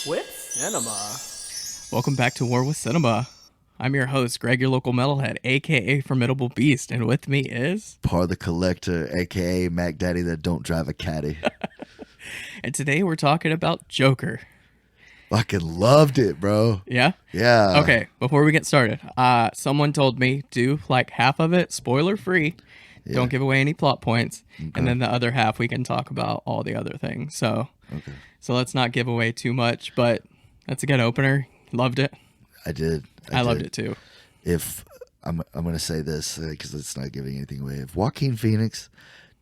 with cinema. Welcome back to War with Cinema. I'm your host, Greg, your local metalhead, aka Formidable Beast, and with me is... Par the Collector, aka Mac Daddy that don't drive a caddy. And today we're talking about Joker. Fucking loved it, bro. Yeah? Yeah. Okay, before we get started, someone told me do like half of it spoiler free. Yeah. Don't give away any plot points. Okay. And then the other half we can talk about all the other things. So let's not give away too much, but that's a good opener. Loved it. I did. I loved it too. If I'm going to say this because it's not giving anything away. If Joaquin Phoenix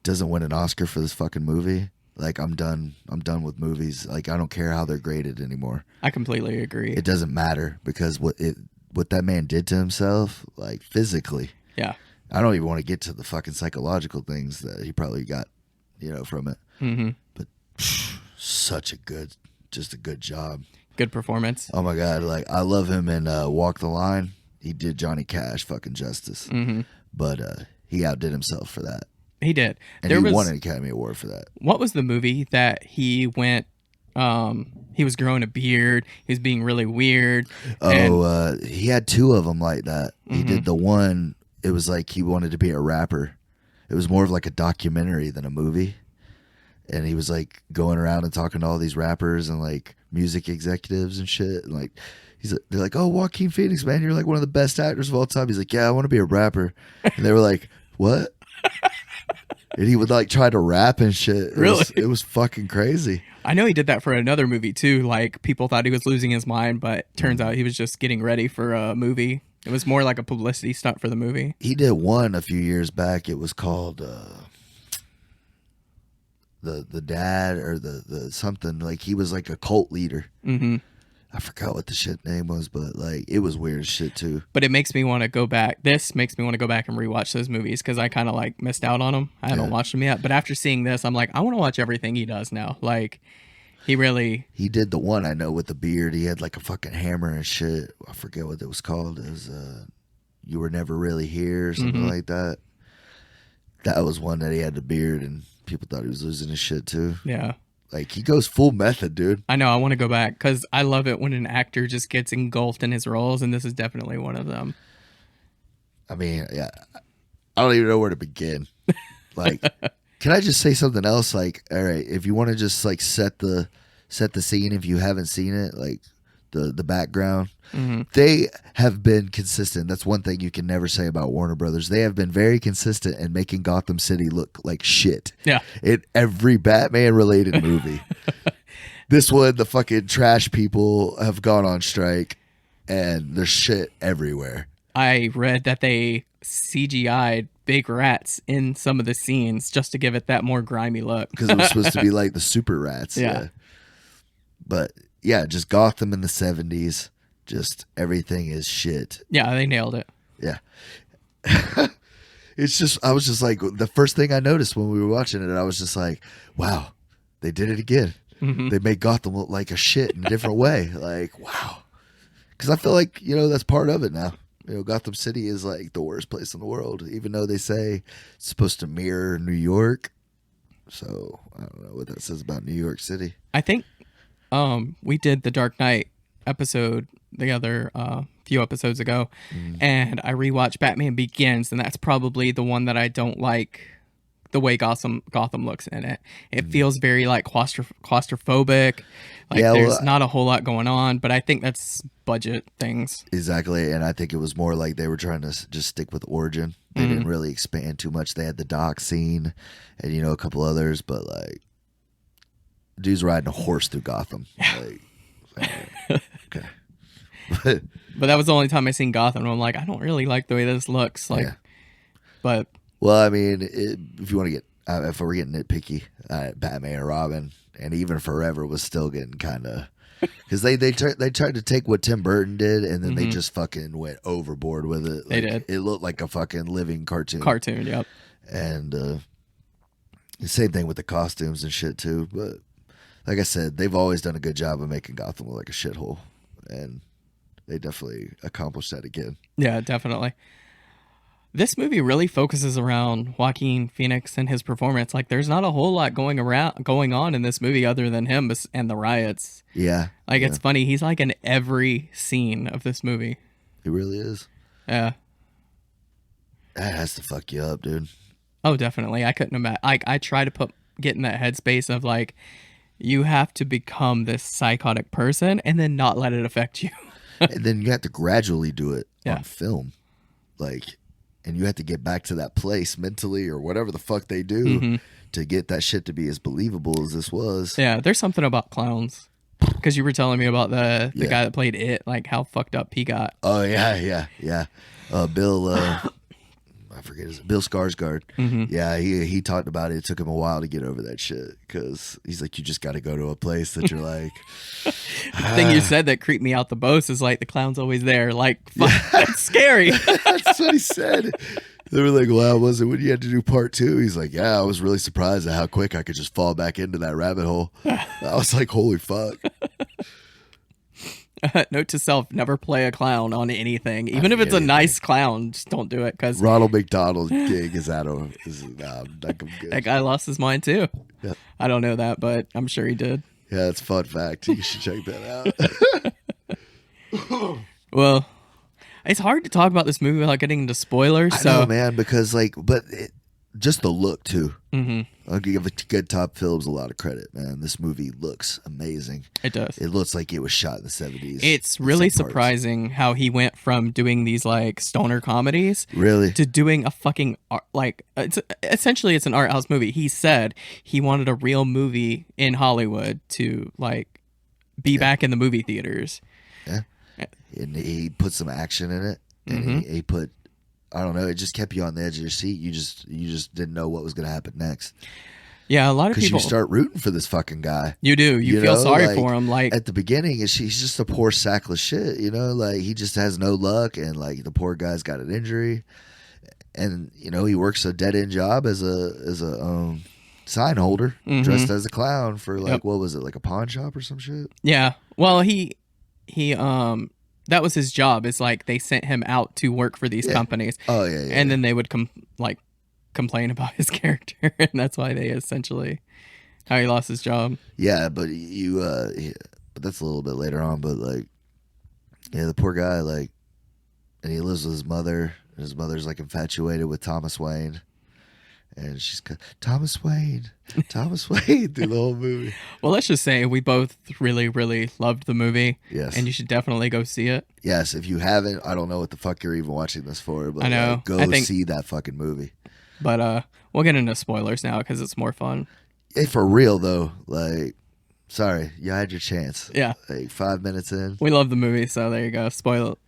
doesn't win an Oscar for this fucking movie, like I'm done. I'm done with movies. Like I don't care how they're graded anymore. I completely agree. It doesn't matter because what that man did to himself, like physically. Yeah. I don't even want to get to the fucking psychological things that he probably got, from it. Mm-hmm. But just a good job. Good performance. Oh my God. Like I love him in Walk the Line. He did Johnny Cash fucking justice. Mm-hmm. But he outdid himself for that. He did. And he won an Academy Award for that. What was the movie that he went, he was growing a beard, he was being really weird. He had two of them like that. Mm-hmm. He did the one, it was like he wanted to be a rapper. It was more of like a documentary than a movie. And he was like going around and talking to all these rappers and like music executives and shit. And like, they're like, oh, Joaquin Phoenix, man, you're like one of the best actors of all time. He's like, yeah, I want to be a rapper. And they were like, what? And he would like try to rap and shit. It was fucking crazy. I know he did that for another movie too. Like people thought he was losing his mind, but turns out he was just getting ready for a movie. It was more like a publicity stunt for the movie. He did one a few years back. It was called the dad or the something, like he was like a cult leader. Mm-hmm. I forgot what the shit name was, but like it was weird as shit too. But it makes me want to go back. This makes me want to go back and rewatch those movies because I kind of like missed out on them. I haven't watched them yet. But after seeing this, I'm like, I want to watch everything he does now. Like he did the one I know with the beard. He had like a fucking hammer and shit. I forget what it was called. It was You Were Never Really Here or something like that. That was one that he had the beard and people thought he was losing his shit too. Yeah. Like he goes full method, dude. I know. I want to go back because I love it when an actor just gets engulfed in his roles, and this is definitely one of them. I mean, yeah, I don't even know where to begin. Like, can I just say something else? Like, all right, if you want to just like set the scene, if you haven't seen it, like the background, they have been consistent. That's one thing you can never say about Warner Brothers. They have been very consistent in making Gotham City look like shit. Yeah. In every Batman related movie. This one, the fucking trash people have gone on strike and there's shit everywhere. I read that they CGI'd big rats in some of the scenes just to give it that more grimy look. Because it was supposed to be like the super rats. Yeah. But yeah, just Gotham in the 70s. Just everything is shit. Yeah, they nailed it. Yeah. I was just like, the first thing I noticed when we were watching it, I was just like, wow, they did it again. Mm-hmm. They made Gotham look like a shit in a different way. Like, wow. Because I feel like, that's part of it now. Gotham City is like the worst place in the world, even though they say it's supposed to mirror New York. So I don't know what that says about New York City. I think we did the Dark Knight episode the other few episodes ago, and I rewatched Batman Begins, and that's probably the one that I don't like the way Gotham looks in it. It feels very like claustrophobic. Like there's not a whole lot going on, but I think that's budget things. Exactly, and I think it was more like they were trying to just stick with origin. They didn't really expand too much. They had the dock scene and a couple others, but like dude's riding a horse through Gotham. Okay. But that was the only time I seen Gotham, and I'm like, I don't really like the way this looks. Like, but well, I mean, if you want to get, if we're getting nitpicky, Batman and Robin, and even Forever was still getting kind of, because they tried to take what Tim Burton did, and then they just fucking went overboard with it. Like, they did. It looked like a fucking living cartoon. Yep. And the same thing with the costumes and shit too. But like I said, they've always done a good job of making Gotham look like a shithole, and they definitely accomplished that again. Yeah, definitely. This movie really focuses around Joaquin Phoenix and his performance. Like, there's not a whole lot going on in this movie other than him and the riots. Yeah. Like, yeah. it's funny. He's like in every scene of this movie. He really is. Yeah. That has to fuck you up, dude. Oh, definitely. I couldn't imagine. Like, I try to get in that headspace of like, you have to become this psychotic person and then not let it affect you. And then you have to gradually do it Yeah. on film. Like, and you have to get back to that place mentally or whatever the fuck they do to get that shit to be as believable as this was. Yeah, there's something about clowns. Because you were telling me about the Yeah. guy that played it, like how fucked up he got. Oh, yeah. Bill, I forget his Bill Skarsgård. Yeah, he talked about it. It took him a while to get over that shit because he's like, you just got to go to a place that you're like. The thing you said that creeped me out the most is like the clown's always there. Like, fuck, that's scary. That's what he said. They were like, well, how was it when you had to do part 2? He's like, yeah, I was really surprised at how quick I could just fall back into that rabbit hole. I was like, holy fuck. Note to self: never play a clown on anything, even if it's a nice clown. Just don't do it because Ronald McDonald's gig is out of. I'm good. that guy lost his mind too. Yep. I don't know that, but I'm sure he did. Yeah, it's a fun fact. You should check that out. Well, it's hard to talk about this movie without getting into spoilers. I know, man, because just the look too. I'll give Good Top Films a lot of credit, man. This movie looks amazing. It does. It looks like it was shot in the 70s. It's really surprising how he went from doing these like stoner comedies Really? to doing a fucking essentially it's an art house movie. He said he wanted a real movie in Hollywood to like be back in the movie theaters. Yeah. And he put some action in it. And he put, I don't know, it just kept you on the edge of your seat. You just didn't know what was going to happen next. Yeah, a lot of Because people. you start rooting for this fucking guy. You do. You feel sorry for him. Like at the beginning, he's just a poor sackless shit. You know, like he just has no luck, and like the poor guy's got an injury, and you know he works a dead end job as a sign holder, dressed as a clown for like what was it, like a pawn shop or some shit? Yeah. Well, he that was his job. It's like they sent him out to work for these companies. Oh yeah. And then they would complain about his character, and that's why they essentially how he lost his job. Yeah, but but that's a little bit later on. But like, yeah, the poor guy, like, and he lives with his mother. And his mother's like infatuated with Thomas Wayne, and she's Thomas Wayne through the whole movie. Well, let's just say we both really, really loved the movie. Yes, and you should definitely go see it. Yes, if you haven't, I don't know what the fuck you're even watching this for, but I know. Go see that fucking movie. But we'll get into spoilers now because it's more fun. Hey, for real though, like, sorry, you had your chance. Yeah, like 5 minutes in, we love the movie, so there you go.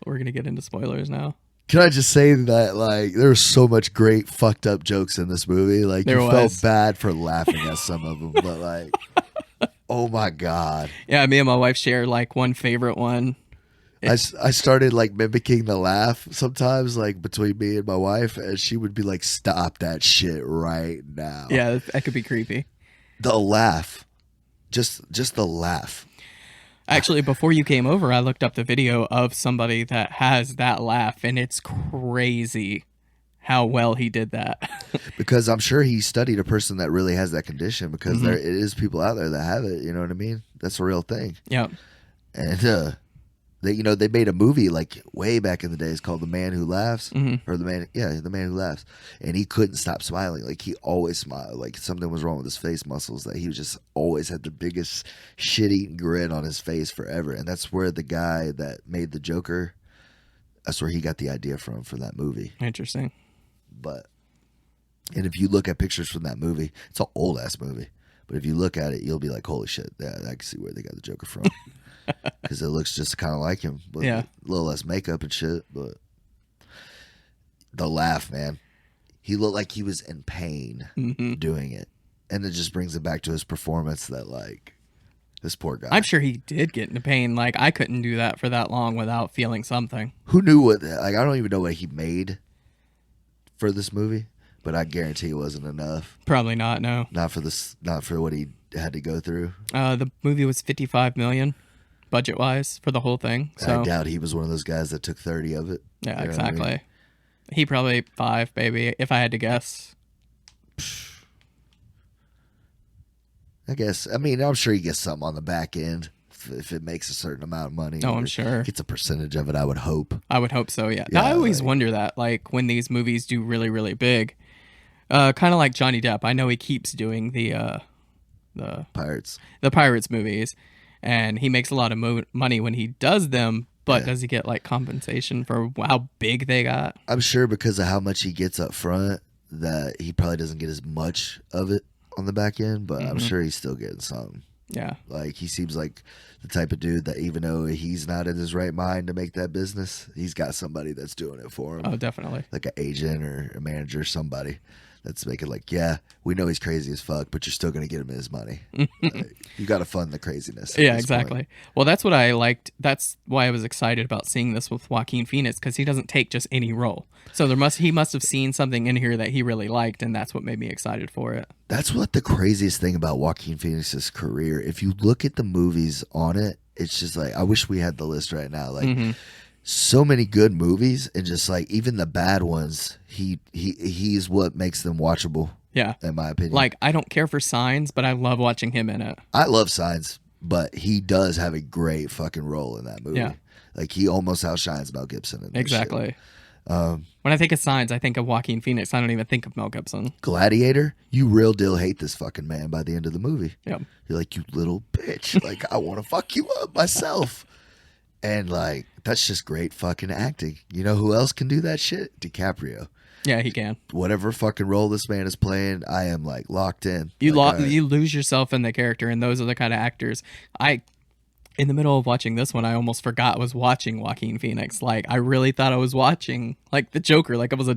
We're gonna get into spoilers now. Can I just say that, like, there was so much great fucked up jokes in this movie. Like, you felt bad for laughing at some of them, but like, oh my god. Yeah, me and my wife share like one favorite one. I started like mimicking the laugh sometimes, like between me and my wife, and she would be like, "Stop that shit right now." Yeah, that could be creepy. The laugh, just the laugh. Actually, before you came over, I looked up the video of somebody that has that laugh, and it's crazy how well he did that. Because I'm sure he studied a person that really has that condition, because there it is people out there that have it. You know what I mean? That's a real thing. Yeah. And they made a movie like way back in the days called The Man Who Laughs, or The Man Who Laughs, and he couldn't stop smiling. Like he always smiled. Like something was wrong with his face muscles, that he just always had the biggest shit-eating grin on his face forever. And that's where the guy that made the Joker, that's where he got the idea from for that movie. Interesting. And if you look at pictures from that movie, it's an old ass movie, but if you look at it, you'll be like, holy shit, yeah, I can see where they got the Joker from. Because it looks just kind of like him, but a little less makeup and shit. But the laugh, man, he looked like he was in pain doing it, and it just brings it back to his performance. That like this poor guy. I'm sure he did get into pain. Like I couldn't do that for that long without feeling something. Who knew what? Like I don't even know what he made for this movie, but I guarantee it wasn't enough. Probably not. No. Not for what he had to go through. The movie was $55 million. Budget wise for the whole thing. So I doubt he was one of those guys that took 30 of it. Yeah, exactly. I mean? He probably 5, baby, if I had to guess. I guess. I mean, I'm sure he gets something on the back end if it makes a certain amount of money. Oh, I'm or sure. Gets a percentage of it, I would hope. I would hope so, yeah. Yeah, I always like- wonder that, like, when these movies do really, really big. Kind of like Johnny Depp. I know he keeps doing the Pirates. Pirates movies, and he makes a lot of money when he does them, but Yeah. does he get, like, compensation for how big they got? I'm sure because of how much he gets up front that he probably doesn't get as much of it on the back end, but I'm sure he's still getting something. Yeah. Like, he seems like the type of dude that even though he's not in his right mind to make that business, he's got somebody that's doing it for him. Oh, definitely. Like an agent or a manager, somebody that's making like, yeah, we know he's crazy as fuck, but you're still going to get him his money. Like, you got to fund the craziness. at Yeah, this exactly. point. Well, that's what I liked. That's why I was excited about seeing this with Joaquin Phoenix, because he doesn't take just any role. So he must have seen something in here that he really liked, and that's what made me excited for it. That's what the craziest thing about Joaquin Phoenix's career. If you look at the movies on it, it's just like, I wish we had the list right now. Like, so many good movies, and just like even the bad ones, he's what makes them watchable. Yeah. In my opinion. Like, I don't care for Signs, but I love watching him in it. I love Signs, but he does have a great fucking role in that movie. Yeah. Like, he almost outshines Mel Gibson in that Exactly. shit. When I think of Signs, I think of Joaquin Phoenix. I don't even think of Mel Gibson. Gladiator, you real deal hate this fucking man by the end of the movie. Yep. You're like, you little bitch. Like, I want to fuck you up myself. And like, that's just great fucking acting. You know who else can do that shit? DiCaprio. Yeah, he can. Whatever fucking role this man is playing, I am like locked in. Like, all right. You lose yourself in the character, and those are the kind of actors. In the middle of watching this one, I almost forgot I was watching Joaquin Phoenix. Like, I really thought I was watching, like, The Joker, like it was a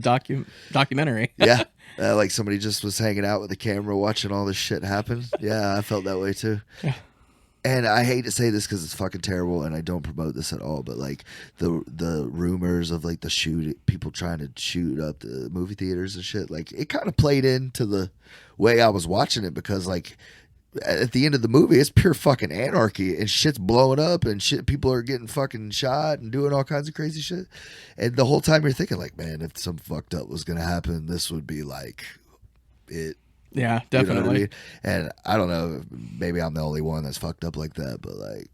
documentary. Yeah. Like somebody just was hanging out with the camera watching all this shit happen. Yeah, I felt that way too. Yeah. And I hate to say this because it's fucking terrible, and I don't promote this at all. But like the rumors of like people trying to shoot up the movie theaters and shit, like it kind of played into the way I was watching it, because like at the end of the movie, it's pure fucking anarchy and shit's blowing up and shit. People are getting fucking shot and doing all kinds of crazy shit. And the whole time you're thinking like, man, if some fucked up was gonna happen, this would be like it. Yeah, You know what I definitely. mean? And I don't know, maybe I'm the only one that's fucked up like that, but like,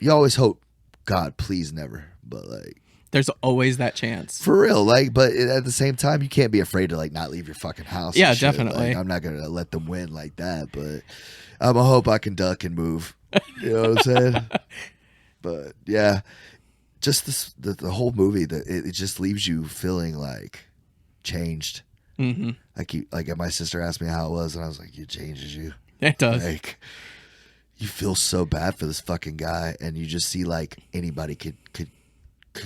you always hope, God, please never. But like, There's always that chance. for real, like, but at the same time, you can't be afraid to like not leave your fucking house. Yeah, and shit. definitely. Like, I'm not gonna let them win like that, but I'm gonna hope I can duck and move. You know what I'm saying? But yeah, just the whole movie, that it just leaves you feeling like changed. Mm-hmm. I keep like, my sister asked me how it was, and I was like, it changes you. It does. Like, you feel so bad for this fucking guy, and you just see like anybody could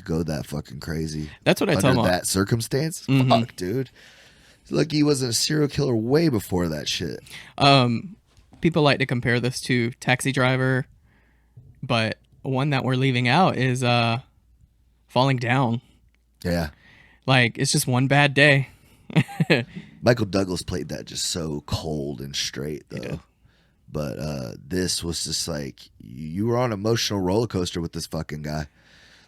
go that fucking crazy. That's what I tell Under them. that circumstance. Mhm. Fuck, dude. Look, he wasn't a serial killer way before that shit. People like to compare this to Taxi Driver, but one that we're leaving out is Falling Down. Yeah. Like, it's just one bad day. Michael Douglas played that just so cold and straight, though. did. But this was just like, you were on an emotional roller coaster with this fucking guy.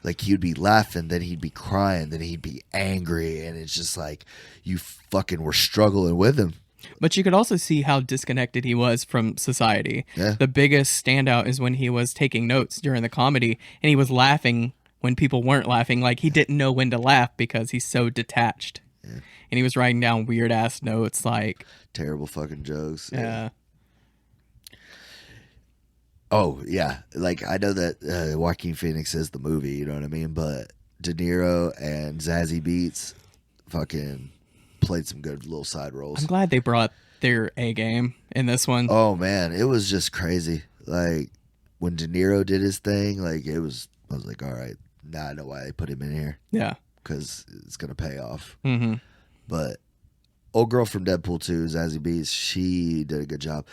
Like, he'd be laughing, then he'd be crying, then he'd be angry, and it's just like you fucking were struggling with him. But you could also see how disconnected he was from society. Yeah. The biggest standout is when he was taking notes during the comedy, and he was laughing when people weren't laughing. Like, he didn't know when to laugh because he's so detached. Yeah. And he was writing down weird ass notes like, Terrible fucking jokes. yeah. Oh, yeah. Like, I know that Joaquin Phoenix is the movie, you know what I mean? But De Niro and Zazie Beetz fucking played some good little side roles. I'm glad they brought their A game in this one. Oh, man. It was just crazy. Like, when De Niro did his thing, like, I was like, all right, now I know why they put him in here, Yeah. because it's going to pay off. Mm-hmm. But old girl from Deadpool 2, Zazie Beetz, she did a good job.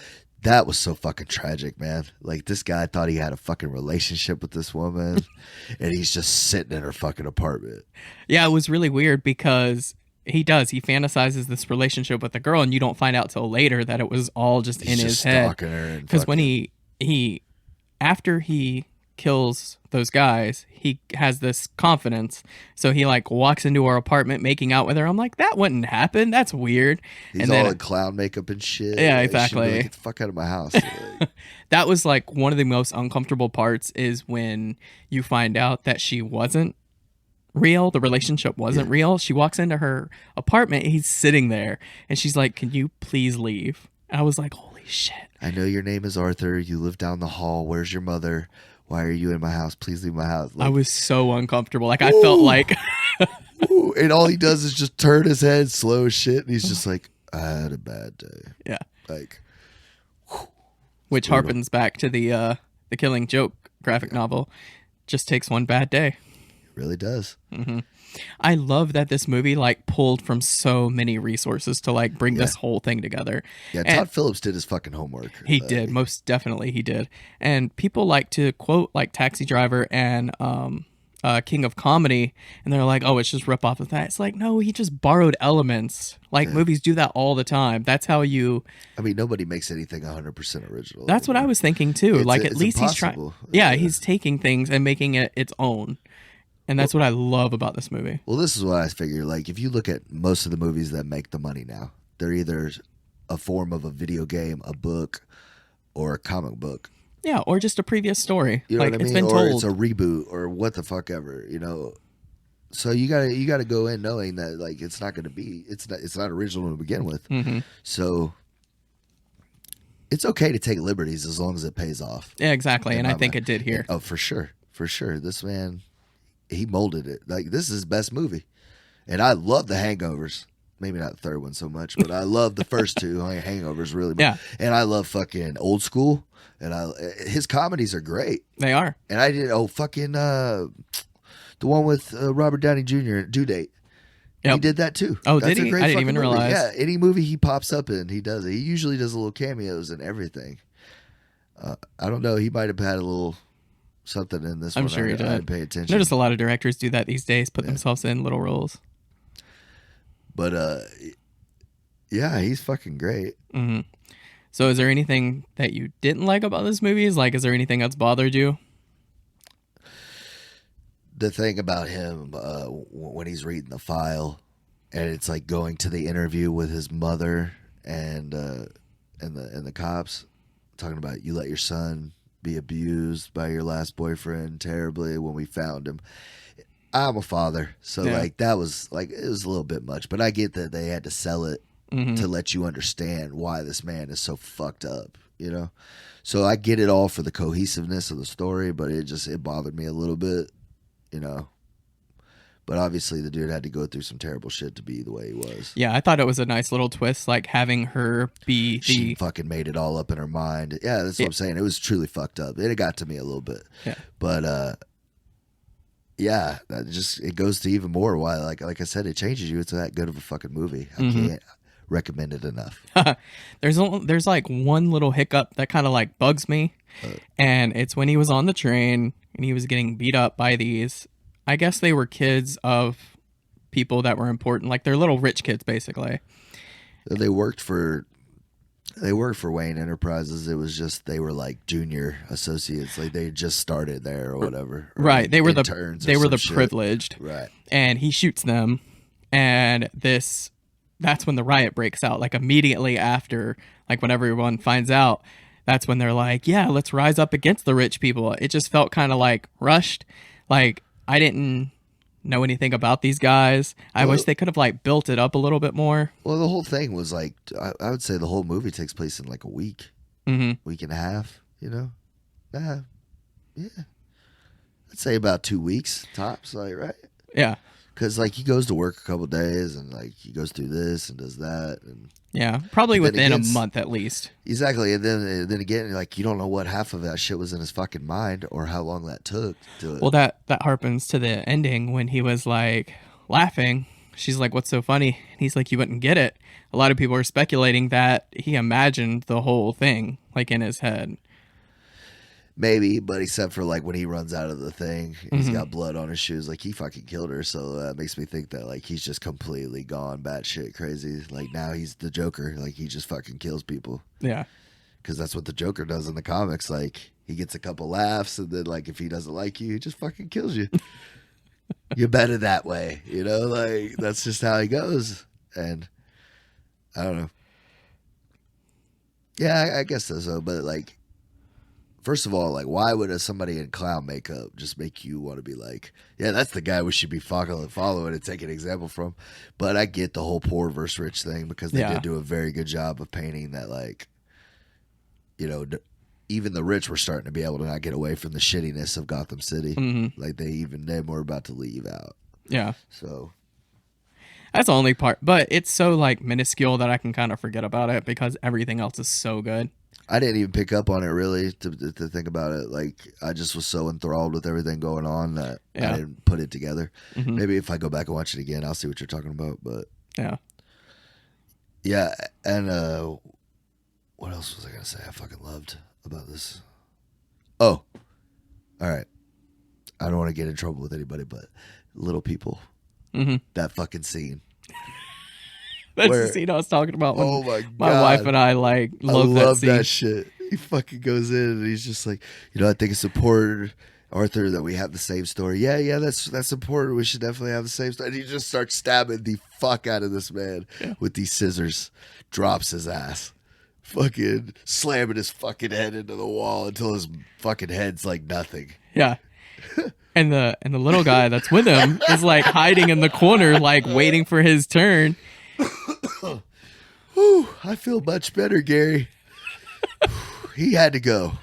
That was so fucking tragic, man. Like, this guy thought he had a fucking relationship with this woman, and he's just sitting in her fucking apartment. Yeah, it was really weird because he fantasizes this relationship with a girl, and you don't find out till later that it was all just He's in just his head. stalking her. Because when he after he kills those guys, he has this confidence. So he like walks into her apartment making out with her. I'm like, that wouldn't happen. That's weird. He's and all then in clown makeup and shit. Yeah, Like, she'd be exactly. like, get the fuck out of my house. Like, that was like one of the most uncomfortable parts is when you find out that she wasn't real, the relationship wasn't real. She walks into her apartment, he's sitting there, and she's like, "Can you please leave?" And I was like, "Holy shit." I know your name is Arthur. You live down the hall. Where's your mother? Why are you in my house? Please leave my house. I Like, was so uncomfortable. Like I felt like ooh, and all he does is just turn his head slow as shit, and he's just like, I had a bad day. yeah, Like, which brutal. harpens back to the Killing Joke graphic novel. Just takes one bad day. it really does. I love that this movie like pulled from so many resources to like bring this whole thing together. Yeah, And Todd Phillips did his fucking homework. he did, most definitely he did. And people like to quote like Taxi Driver and King of Comedy, and they're like, "Oh, it's just rip off of that." It's like, no, he just borrowed elements. Like movies do that all the time. That's how you. I mean, nobody makes anything 100% original. That's what I was thinking too. It's- Like at it's least he's trying. impossible. Yeah, Yeah. he's taking things and making it its own, and that's what I love about this movie. Well, this is what I figure. Like, if you look at most of the movies that make the money now, they're either a form of a video game, a book, or a comic book. Yeah, or just a previous story. You know like what I it's mean? been Or told. it's a reboot, or what the fuck ever. You know. So you gotta go in knowing that like it's not gonna be it's not original to begin with. Mm-hmm. So it's okay to take liberties as long as it pays off. Yeah, exactly, and I my think mind. it did here. Oh, for sure. This man, he molded it. Like, this is his best movie, and I love The Hangovers. Maybe not the third one so much, but I love the first two. Like, Hangovers really. Yeah. And I love fucking Old School, and his comedies are great. They are. And I did the one with Robert Downey Jr. Due Date. Yep. He did that too. Oh, That's did a he? great I didn't fucking even movie. realize. Yeah, any movie he pops up in, he does it. He usually does a little cameos and everything. I don't know. He might have had a little something in this I'm one. sure he I did. didn't pay attention. Notice a lot of directors do that these days, put themselves in little roles. But yeah, he's fucking great. Hmm. So, is there anything that you didn't like about this movie? Like, is there anything that's bothered you? The thing about him when he's reading the file, and it's like going to the interview with his mother and the cops, talking about you let your son be abused by your last boyfriend terribly when we found him. I'm a father, so Yeah. like that was like it was a little bit much, but I get that they had to sell it to let you understand why this man is so fucked up, you know. So I get it all for the cohesiveness of the story, but it bothered me a little bit, you know. But obviously the dude had to go through some terrible shit to be the way he was. Yeah, I thought it was a nice little twist, like having her be She the. fucking made it all up in her mind. Yeah, that's what I'm saying. It was truly fucked up. It got to me a little bit. Yeah. But yeah, that just it goes to even more why like I said, it changes you. It's that good of a fucking movie. I can't recommend it enough. There's like one little hiccup that kind of like bugs me, and it's when he was on the train and he was getting beat up by these. I guess they were kids of people that were important, like they're little rich kids, basically. They worked for Wayne Enterprises. It was just they were like junior associates, like they just started there or whatever. Or Right, like they were interns the or some the shit. privileged, Right. and he shoots them, and that's when the riot breaks out. Like immediately after, like when everyone finds out, that's when they're like, yeah, let's rise up against the rich people. It just felt kind of like rushed. Like I didn't know anything about these guys. I wish they could have like built it up a little bit more. Well, the whole thing was like I would say the whole movie takes place in like a week, week and a half. You know, yeah, I'd say about 2 weeks tops. Like right, Yeah. because like he goes to work a couple days and like he goes through this and does that and Yeah. Probably But then within it a gets- month at least. exactly. And then again, like you don't know what half of that shit was in his fucking mind or how long that took to. Well, that harpens to the ending when he was like laughing. She's like, "What's so funny?" And he's like, "You wouldn't get it." A lot of people are speculating that he imagined the whole thing like in his head. Maybe, but except for like when he runs out of the thing, he's got blood on his shoes. Like he fucking killed her, so that makes me think that like he's just completely gone batshit crazy. Like now he's the Joker. Like he just fucking kills people. Yeah. because that's what the Joker does in the comics. Like, he gets a couple laughs, and then, like, if he doesn't like you, he just fucking kills you. You're better that way, you know? Like, that's just how he goes. And I don't know. Yeah, I guess so. But, like, first of all, like, why would somebody in clown makeup just make you want to be like, yeah, that's the guy we should be following and take an example from? But I get the whole poor versus rich thing, because they did do a very good job of painting that, like, you know, even the rich were starting to be able to not get away from the shittiness of Gotham City. Mm-hmm. Like, they were about to leave out. Yeah. So that's the only part. But it's so, like, minuscule that I can kind of forget about it because everything else is so good. I didn't even pick up on it really to think about it. Like, I just was so enthralled with everything going on that I didn't put it together. Mm-hmm. Maybe if I go back and watch it again, I'll see what you're talking about. But yeah. And what else was I gonna say? I fucking loved about this. Oh, all right. I don't want to get in trouble with anybody, but Little People. Mm-hmm. That fucking scene. That's the scene I was talking about. Oh my God. My wife and I love that scene. That shit. He fucking goes in and he's just like, you know, I think it's important, Arthur, that we have the same story. Yeah, that's important. We should definitely have the same story. And he just starts stabbing the fuck out of this man with these scissors. Drops his ass. Fucking slamming his fucking head into the wall until his fucking head's like nothing. Yeah. And the little guy that's with him is like hiding in the corner, like waiting for his turn. Whew, I feel much better, Gary. He had to go.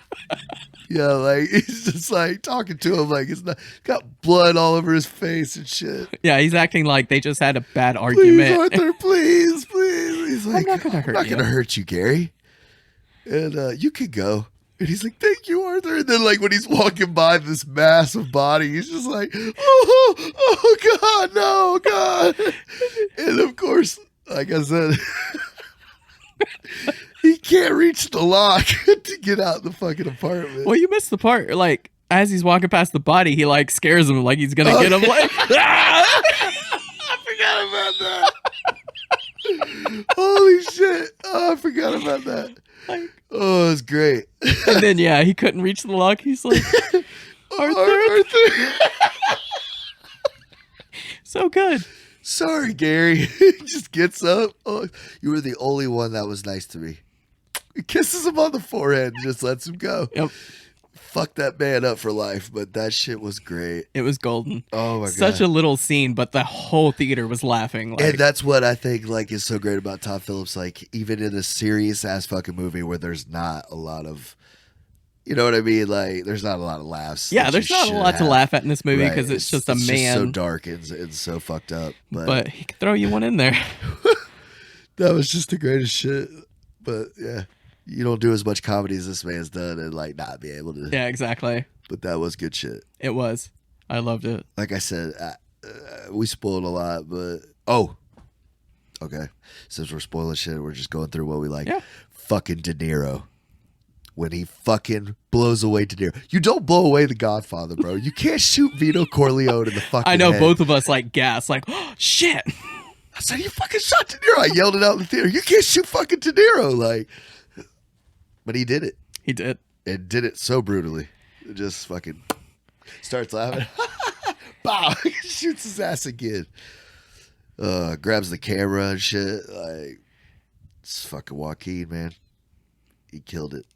Yeah, like, he's just like talking to him like it's not got blood all over his face and shit. Yeah, he's acting like they just had a bad argument. Please, Arthur, please. He's like, I'm not gonna hurt you, Gary. And you can go. And he's like, thank you, Arthur. And then, like, when he's walking by this massive body, he's just like, oh God, no, God. And of course, like I said, he can't reach the lock to get out the fucking apartment. Well, you missed the part. Like, as he's walking past the body, he, like, scares him like he's gonna get him. Like, I forgot about that. Holy shit. Oh, I forgot about that. Oh, it's great. And then, yeah, he couldn't reach the lock. He's like, Arthur. So good. Sorry, Gary. He just gets up. Oh, you were the only one that was nice to me. He kisses him on the forehead and just lets him go. Yep. Fuck that man up for life, but that shit was great. It was golden. Oh my God. Such a little scene, but the whole theater was laughing. Like, and that's what I think like is so great about Todd Phillips. Like, even in a serious ass fucking movie where there's not a lot of, you know what I mean? Like, there's not a lot of laughs. Yeah, there's not a lot to laugh at in this movie because it's just a man. Just so dark and so fucked up. But he could throw you one in there. That was just the greatest shit. But yeah. You don't do as much comedy as this man's done and like not be able to. Yeah, exactly. But that was good shit. It was. I loved it. Like I said, we spoiled a lot, but okay. Since we're spoiling shit, we're just going through what we like. Yeah. Fucking De Niro. When he fucking blows away De Niro. You don't blow away the Godfather, bro. You can't shoot Vito Corleone in the fucking I know, head. both of us like gas, like, oh, shit. I said, you fucking shot De Niro. I yelled it out in the theater. You can't shoot fucking De Niro. Like, but he did it. He did. And did it so brutally. It just fucking starts laughing. Bow. Shoots his ass again. Grabs the camera and shit. Like, it's fucking Joaquin, man. He killed it.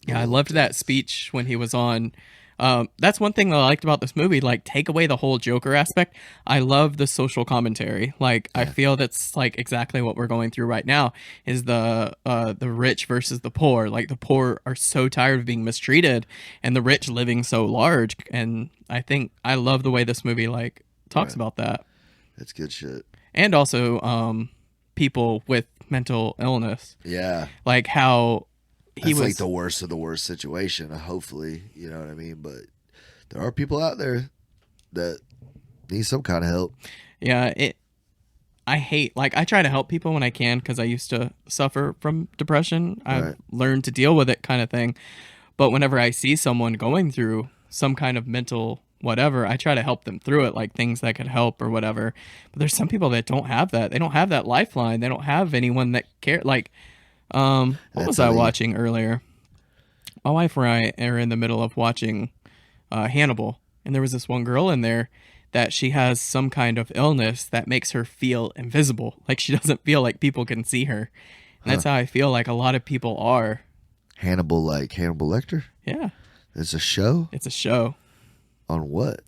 Yeah, I loved that speech when he was on. That's one thing that I liked about this movie. Like, take away the whole Joker aspect. I love the social commentary. Like, I feel that's like exactly what we're going through right now. Is the rich versus the poor. Like, the poor are so tired of being mistreated, and the rich living so large. And I think I love the way this movie like talks about that. That's good shit. And also, people with mental illness. Yeah, like how. That's like the worst of the worst situation, hopefully, you know what I mean? But there are people out there that need some kind of help. Yeah, I try to help people when I can because I used to suffer from depression. I've learned to deal with it kind of thing. But whenever I see someone going through some kind of mental whatever, I try to help them through it, like things that could help or whatever. But there's some people that don't have that. They don't have that lifeline. They don't have anyone that care. Like, What was That's I how they- watching earlier? My wife and I are in the middle of watching Hannibal, and there was this one girl in there that she has some kind of illness that makes her feel invisible. Like she doesn't feel like people can see her. And that's how I feel like a lot of people are. Hannibal, like Hannibal Lecter? Yeah, It's a show? it's a show. On what?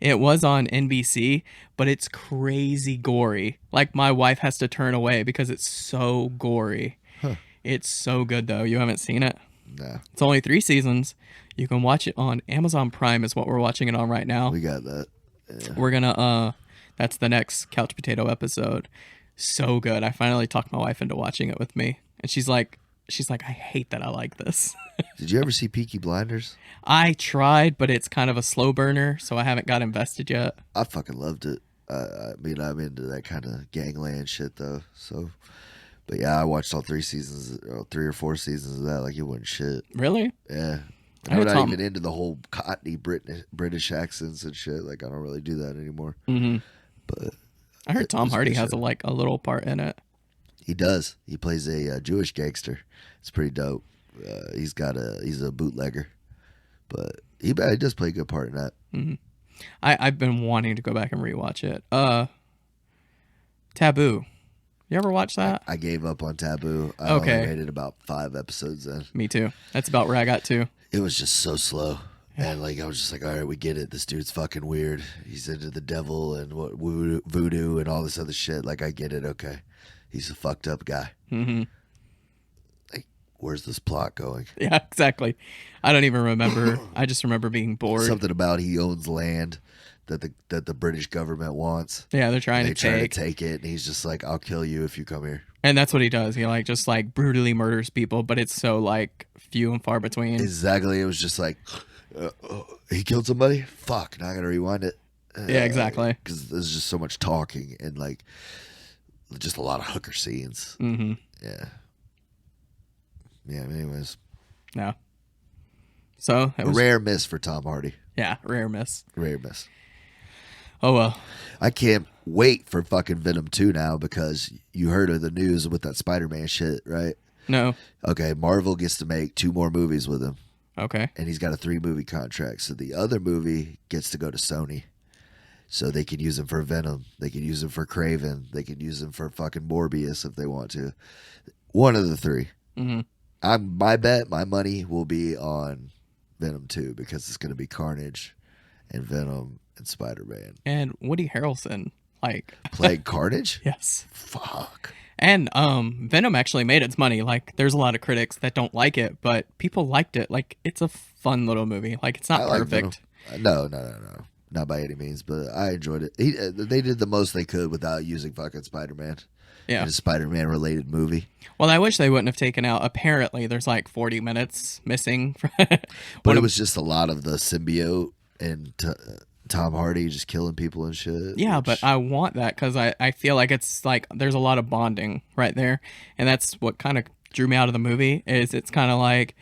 It was on NBC, but it's crazy gory. Like my wife has to turn away because it's so gory. Huh. It's so good though. You haven't seen it? Nah, It's only 3 seasons. You can watch it on Amazon Prime is what we're watching it on right now. we got that. Yeah. We're gonna that's the next Couch Potato episode. So good. I finally talked my wife into watching it with me. And she's like, I hate that I like this. Did you ever see Peaky Blinders? I tried, but it's kind of a slow burner, so I haven't got invested yet. I fucking loved it. I mean, I'm into that kind of gangland shit though. So, but yeah, I watched all 3 seasons, 3 or 4 seasons of that. Like it wasn't shit. Really? Yeah, I I'm heard not Tom- even into the whole Cockney British accents and shit. Like I don't really do that anymore. Mm-hmm. But I heard Tom it's Hardy good has shit. a little part in it. he does. He plays a Jewish gangster. It's pretty dope. He's a bootlegger, but he does play a good part in that. I've been wanting to go back and rewatch it. Taboo. You ever watch that? I gave up on Taboo. I Okay. only made it about 5 episodes in. Me too. That's about where I got to. It was just so slow. And like I was just like, all right, we get it. This dude's fucking weird. He's into the devil and what voodoo and all this other shit. Like I get it. Okay, he's a fucked up guy. Mm-hmm. Like, where's this plot going? Yeah, exactly. I don't even remember. I just remember being bored. Something about he owns land that the British government wants. Yeah, they're trying They to try take. to take it, and he's just like, I'll kill you if you come here. And that's what he does. He just brutally murders people, but it's so like few and far between. Exactly. It was just like, he killed somebody. Fuck. Now I gotta rewind it. Yeah, exactly. Because there's just so much talking and like just a lot of hooker scenes. Mm-hmm. Yeah. Yeah. Anyways, No. So it a was rare miss for Tom Hardy. rare miss. Rare miss. Oh well. I can't wait for fucking Venom 2 now because you heard of the news with that Spider-Man shit, right? No. Okay, Marvel gets to make 2 more movies with him, Okay. and he's got a 3-movie contract. So the other movie gets to go to Sony. So they can use him for Venom. They can use him for Craven. They can use him for fucking Morbius if they want to. One of the 3. Mm-hmm. My bet, my money will be on Venom 2 because it's going to be Carnage and Venom and Spider-Man. And Woody Harrelson, Playing Carnage? yes. Fuck. And Venom actually made its money. Like, there's a lot of critics that don't like it, but people liked it. Like, it's a fun little movie. Like, it's not I like perfect. Venom. No. Not by any means, but I enjoyed it. They did the most they could without using fucking Spider-Man. Yeah. In a Spider-Man related movie. Well, I wish they wouldn't have taken out. Apparently, there's like 40 minutes missing. But it was just a lot of the symbiote and Tom Hardy just killing people and shit. Yeah, but I want that because I feel like it's like there's a lot of bonding right there. And that's what kind of drew me out of the movie is it's kind of like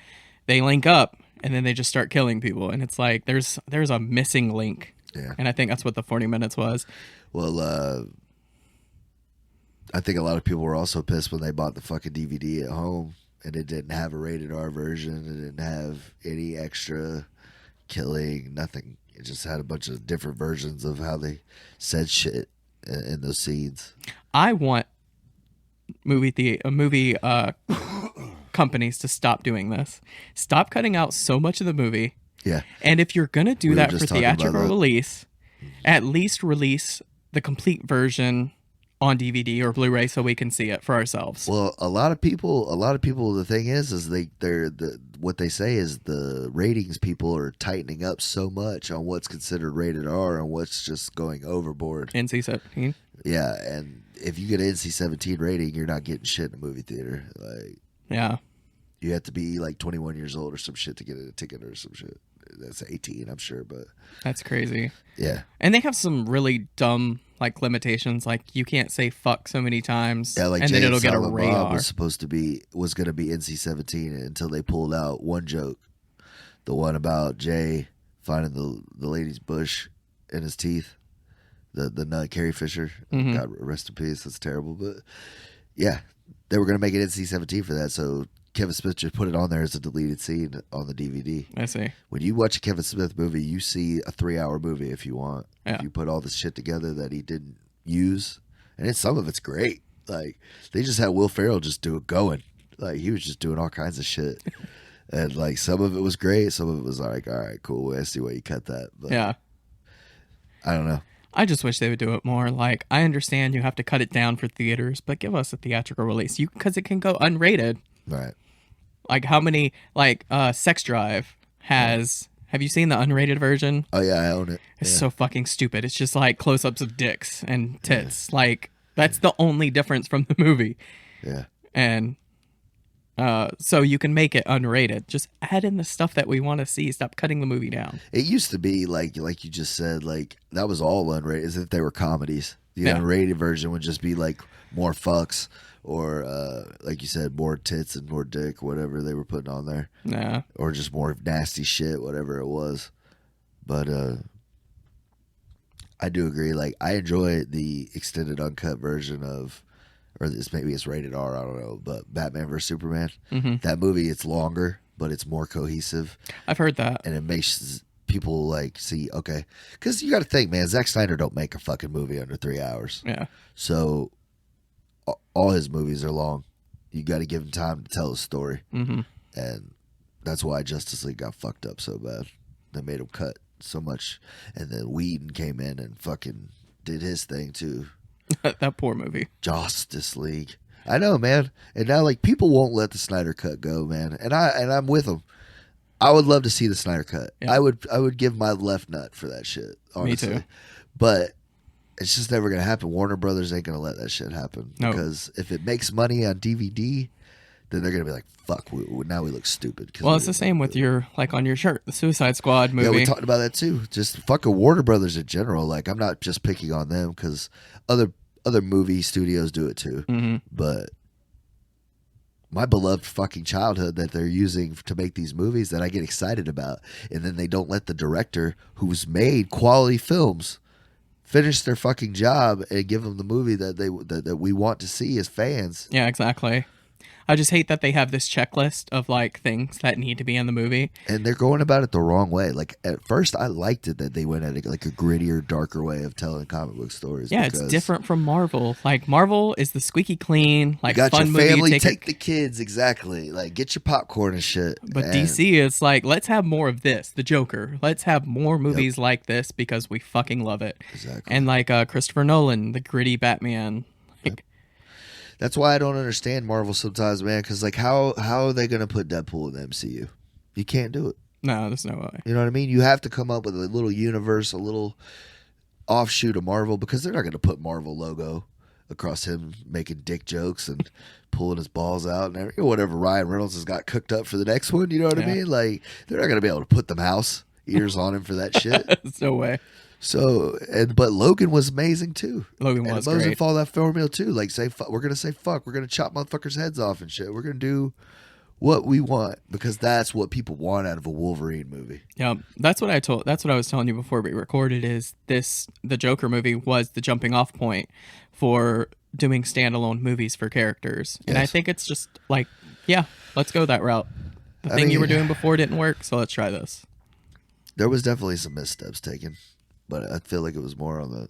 they link up and then they just start killing people. And it's like there's a missing link. Yeah. And I think that's what the 40 minutes was. Well, I think a lot of people were also pissed when they bought the fucking DVD at home and it didn't have a rated R version. It didn't have any extra killing, nothing. It just had a bunch of different versions of how they said shit in those scenes. I want movie companies to stop doing this. Stop cutting out so much of the movie. Yeah. And if you're going to do We were that just for talking about theatrical that. release, at least release the complete version on DVD or Blu-ray so we can see it for ourselves. Well, a lot of people. The thing is what they say is the ratings people are tightening up so much on what's considered rated R and what's just going overboard. NC-17. Yeah, and if you get an NC-17 rating, you're not getting shit in a movie theater. Like Yeah. you have to be like 21 years old or some shit to get a ticket or some shit. That's 18, I'm sure, but That's crazy. yeah. And they have some really dumb like limitations, like you can't say fuck so many times, Yeah, like and Jay then it'll and get a Silent radar. Bob was going to be NC-17 until they pulled out one joke, the one about Jay finding the lady's bush in his teeth, the nut Carrie Fisher. Mhm. God rest in peace. That's terrible, but yeah, they were going to make it NC-17 for that, so Kevin Smith just put it on there as a deleted scene on the DVD. I see. When you watch a Kevin Smith movie, you see a 3-hour movie if you want. Yeah. If you put all this shit together that he didn't use, and some of it's great. Like they just had Will Ferrell just do it going. Like he was just doing all kinds of shit. And like some of it was great, some of it was like, all right, cool. I see why you cut that. But Yeah. I don't know. I just wish they would do it more. Like, I understand you have to cut it down for theaters, but give us a theatrical release. Because it can go unrated. Right. Like, how many, like, Sex Drive has, have you seen the unrated version? Oh yeah, I own it. It's Yeah. so fucking stupid. It's just like close-ups of dicks and tits. Like, that's the only difference from the movie. Yeah. And so you can make it unrated. Just add in the stuff that we want to see. Stop cutting the movie down. It used to be like you just said, like that was all unrated, as if they were comedies. The Yeah. unrated version would just be like more fucks or like you said, more tits and more dick, whatever they were putting on there. Nah. Or just more nasty shit, whatever it was. But I do agree. Like I enjoy the extended uncut version of, or this maybe it's rated R, I don't know, but Batman vs Superman. Mm-hmm. That movie, it's longer, but it's more cohesive, I've heard that. and it makes people like see, okay, because you got to think, man, Zack Snyder don't make a fucking movie under 3 hours, Yeah. so all his movies are long. You got to give him time to tell a story, Mm-hmm. and that's why Justice League got fucked up so bad. They made him cut so much, and then Whedon came in and fucking did his thing too. That poor movie. Justice League. I know, man. And now, like, people won't let the Snyder Cut go, man. And I'm with them. I would love to see the Snyder Cut. Yeah. I would give my left nut for that shit. Honestly. Me too. But it's just never gonna happen. Warner Brothers ain't gonna let that shit happen No. because if it makes money on DVD, then they're gonna be like, "Fuck, now we look stupid." 'cause Well, we it's the didn't same make with it. your, like on your shirt, the Suicide Squad movie. Yeah, we talked about that too. Just fucking Warner Brothers in general. Like, I'm not just picking on them because other movie studios do it too. Mm-hmm. But my beloved fucking childhood that they're using to make these movies that I get excited about, and then they don't let the director who's made quality films finish their fucking job and give them the movie that we want to see as fans. Yeah, exactly. I just hate that they have this checklist of like things that need to be in the movie. And they're going about it the wrong way. Like at first, I liked it that they went at like a grittier, darker way of telling comic book stories. Yeah, it's different from Marvel. Like Marvel is the squeaky clean, like You got fun your movie. family, You take the kids, exactly. Like get your popcorn and shit. But And DC is like, let's have more of this. The Joker. Let's have more movies like this because we fucking love it. Exactly. And like Christopher Nolan, the gritty Batman. Like, That's why I don't understand Marvel sometimes, man. Because like, how are they gonna put Deadpool in the MCU? You can't do it. no, there's no way. You know what I mean? You have to come up with a little universe, a little offshoot of Marvel, because they're not gonna put Marvel logo across him making dick jokes and pulling his balls out and whatever Ryan Reynolds has got cooked up for the next one. You know what I Yeah. mean? Like they're not gonna be able to put the mouse ears on him for that shit. There's no way. So, but Logan was amazing too. Logan And was it doesn't great. follow that formula too. Like say, we're gonna say fuck. We're gonna chop motherfuckers' heads off and shit. We're gonna do what we want because that's what people want out of a Wolverine movie. Yeah, that's what I was telling you before we recorded. Is the Joker movie was the jumping off point for doing standalone movies for characters, and I Yes. think it's just like, yeah, let's go that route. The I thing you mean- were doing before didn't work, so let's try this. There was definitely some missteps taken, but I feel like it was more on the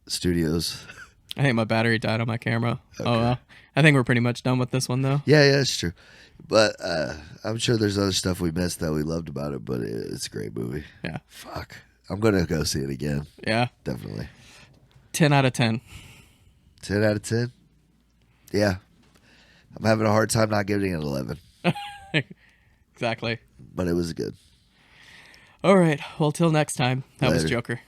studios. I think my battery died on my camera. Okay. Oh well. I think we're pretty much done with this one though. Yeah, that's true. But I'm sure there's other stuff we missed that we loved about it. But it's a great movie. Yeah. Fuck, I'm gonna go see it again. Yeah. Definitely. 10 out of 10. 10 out of 10. Yeah, I'm having a hard time not giving it an 11, Exactly. but it was good. All right. Well, till next time. That was Later. Joker.